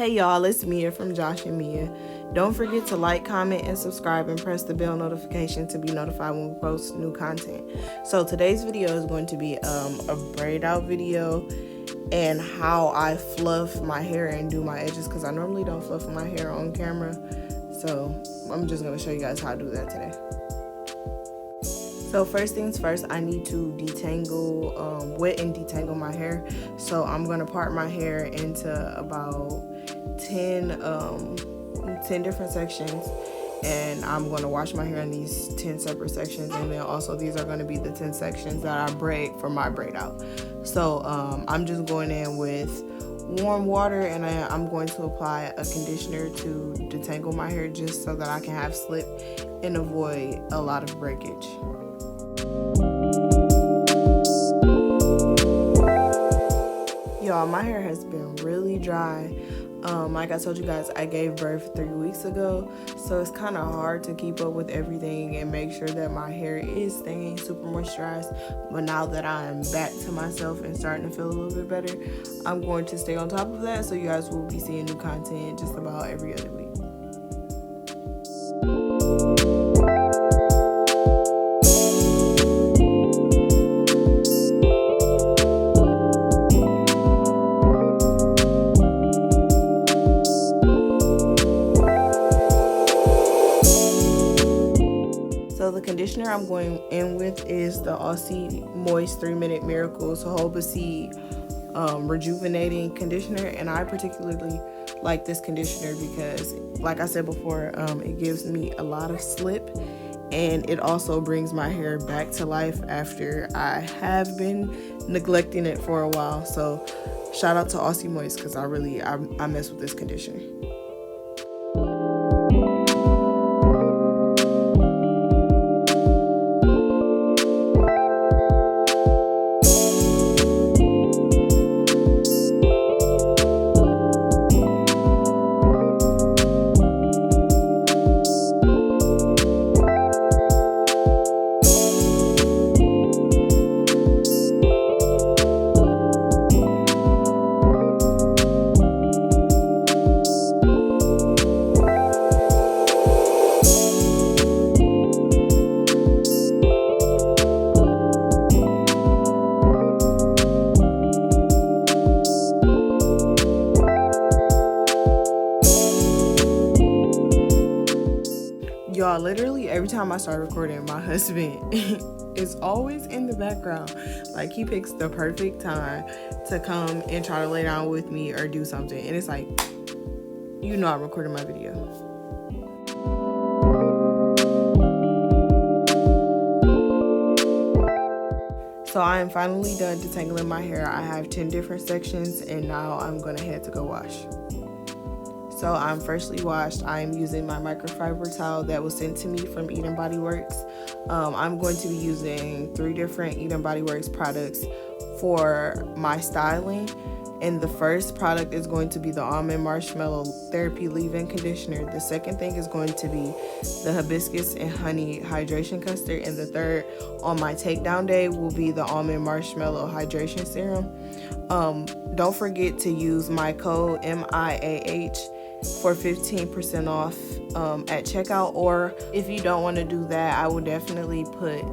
Hey y'all, it's Mia from Josh and Mia. Don't forget to like, comment, and subscribe and press the bell notification to be notified when we post new content. So today's video is going to be a braid out video and how I fluff my hair and do my edges, because I normally don't fluff my hair on camera. So I'm just going to show you guys how to do that today. So first things first, I need to detangle, wet and detangle my hair. So I'm going to part my hair into about 10 different sections, and I'm going to wash my hair in these 10 separate sections, and then also these are going to be the 10 sections that I braid for my braid out. So I'm just going in with warm water, and I'm going to apply a conditioner to detangle my hair just so that I can have slip and avoid a lot of breakage. Y'all, my hair has been really dry. Like I told you guys, I gave birth 3 weeks ago, so it's kind of hard to keep up with everything and make sure that my hair is staying super moisturized. But now that I'm back to myself and starting to feel a little bit better, I'm going to stay on top of that, so you guys will be seeing new content just about every other week. So the conditioner I'm going in with is the Aussie Moist 3-Minute Miracle Jojoba Seed Rejuvenating Conditioner, and I particularly like this conditioner because, like I said before, it gives me a lot of slip, and it also brings my hair back to life after I have been neglecting it for a while. So shout out to Aussie Moist, because I mess with this conditioner. Y'all, literally every time I start recording, my husband is always in the background. Like, he picks the perfect time to come and try to lay down with me or do something, and it's like, you know, I'm recording my video. So I am finally done detangling my hair. I have 10 different sections, and now I'm gonna head to go wash. So I'm freshly washed. I'm using my microfiber towel that was sent to me from BodyWorks. I'm going to be using 3 different BodyWorks products for my styling. And the first product is going to be the almond marshmallow therapy leave-in conditioner. The second thing is going to be the hibiscus and honey hydration custard. And the third on my takedown day will be the almond marshmallow hydration serum. Don't forget to use my code MIAH for 15% off at checkout, or if you don't want to do that, I will definitely put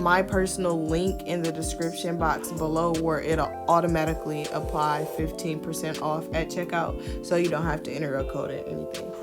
my personal link in the description box below, where it'll automatically apply 15% off at checkout, so you don't have to enter a code or anything.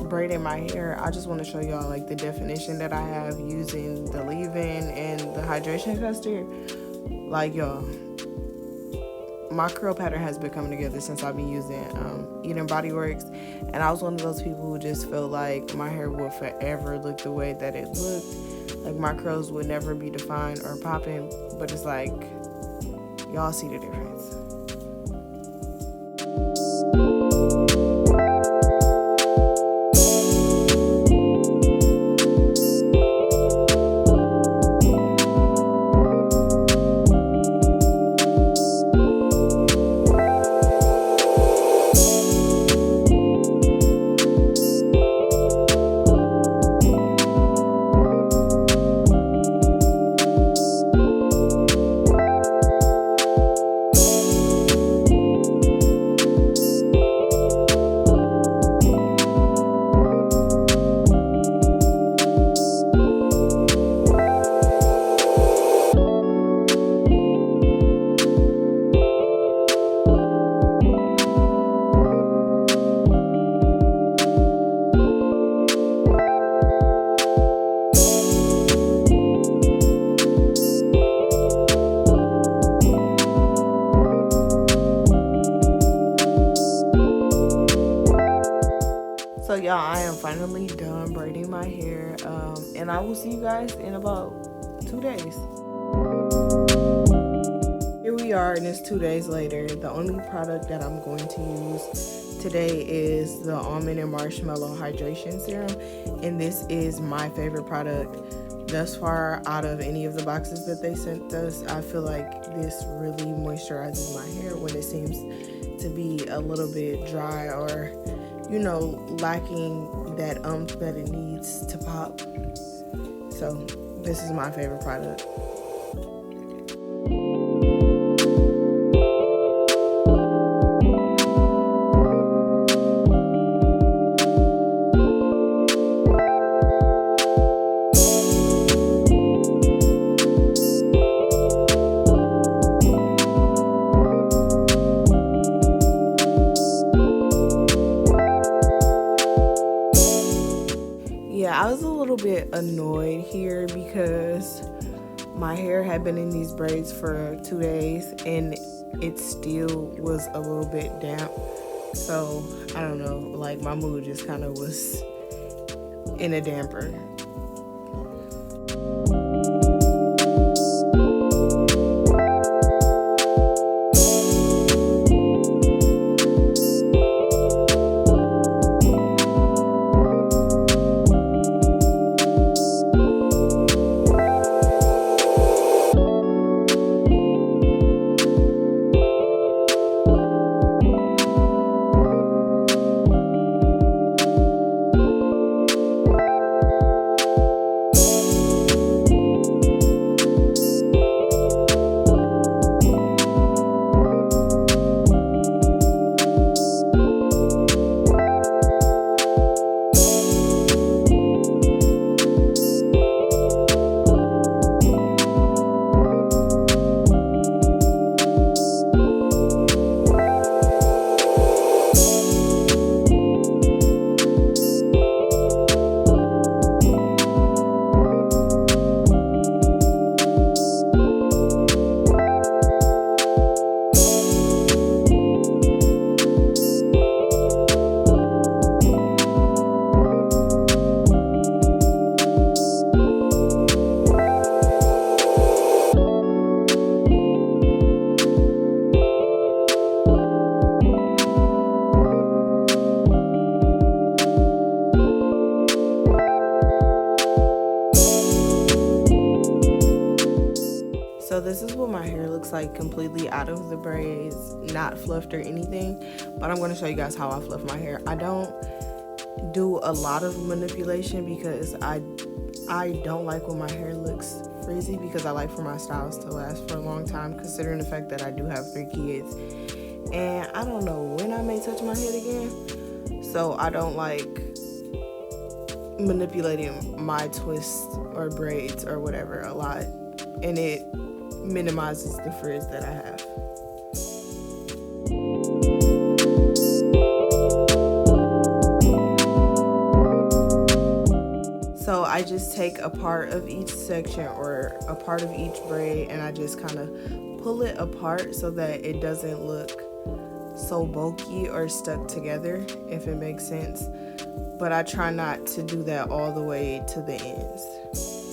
braiding my hair, I just want to show y'all like the definition that I have using the leave-in and the hydration custard. Like, y'all, my curl pattern has been coming together since I've been using BodyWorks, and I was one of those people who just felt like my hair would forever look the way that it looked. Like, my curls would never be defined or popping, but it's like, y'all see the difference. So y'all, I am finally done braiding my hair, and I will see you guys in about 2 days. Here we are, and it's 2 days later. The only product that I'm going to use today is the almond and marshmallow hydration serum, and this is my favorite product thus far out of any of the boxes that they sent us. I feel like this really moisturizes my hair when it seems to be a little bit dry or, you know, lacking that that it needs to pop. So this is my favorite product. Yeah, I was a little bit annoyed here because my hair had been in these braids for 2 days and it still was a little bit damp. So I don't know, like my mood just kind of was in a damper. So this is what my hair looks like completely out of the braids, not fluffed or anything, but I'm going to show you guys how I fluff my hair. I don't do a lot of manipulation because I don't like when my hair looks frizzy, because I like for my styles to last for a long time, considering the fact that I do have 3 kids and I don't know when I may touch my head again, so I don't like manipulating my twists or braids or whatever a lot, and it minimizes the frizz that I have. I just take a part of each section or a part of each braid and I just kind of pull it apart so that it doesn't look so bulky or stuck together, if it makes sense. But I try not to do that all the way to the ends.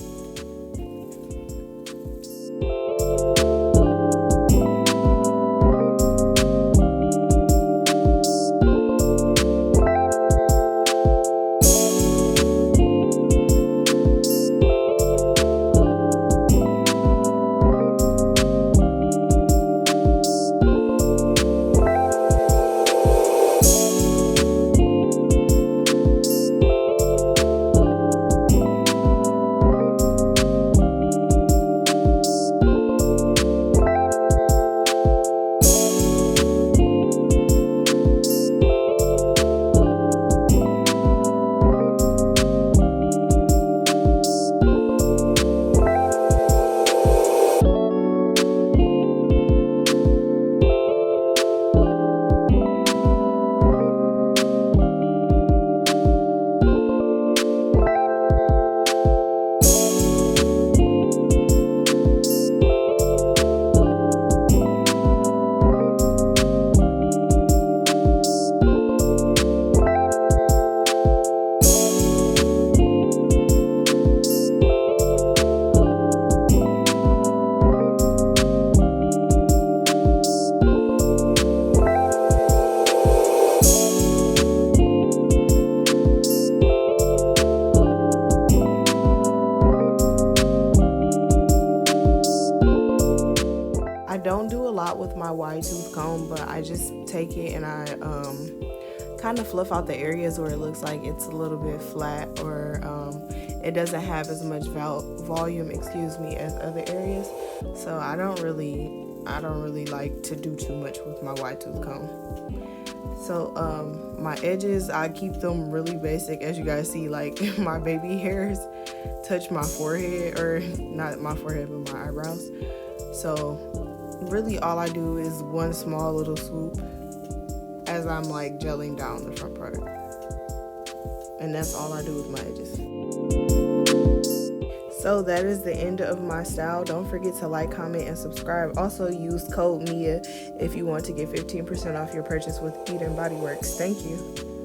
I don't do a lot with my wide tooth comb, but I just take it and I kind of fluff out the areas where it looks like it's a little bit flat or it doesn't have as much volume, as other areas. So I don't really like to do too much with my wide tooth comb. So my edges, I keep them really basic. As you guys see, like my baby hairs touch my forehead, or not my forehead, but my eyebrows. So really all I do is one small little swoop as I'm like gelling down the front part. And that's all I do with my edges. So that is the end of my style. Don't forget to like, comment, and subscribe. Also use code MIA if you want to get 15% off your purchase with BodyWorks. Thank you.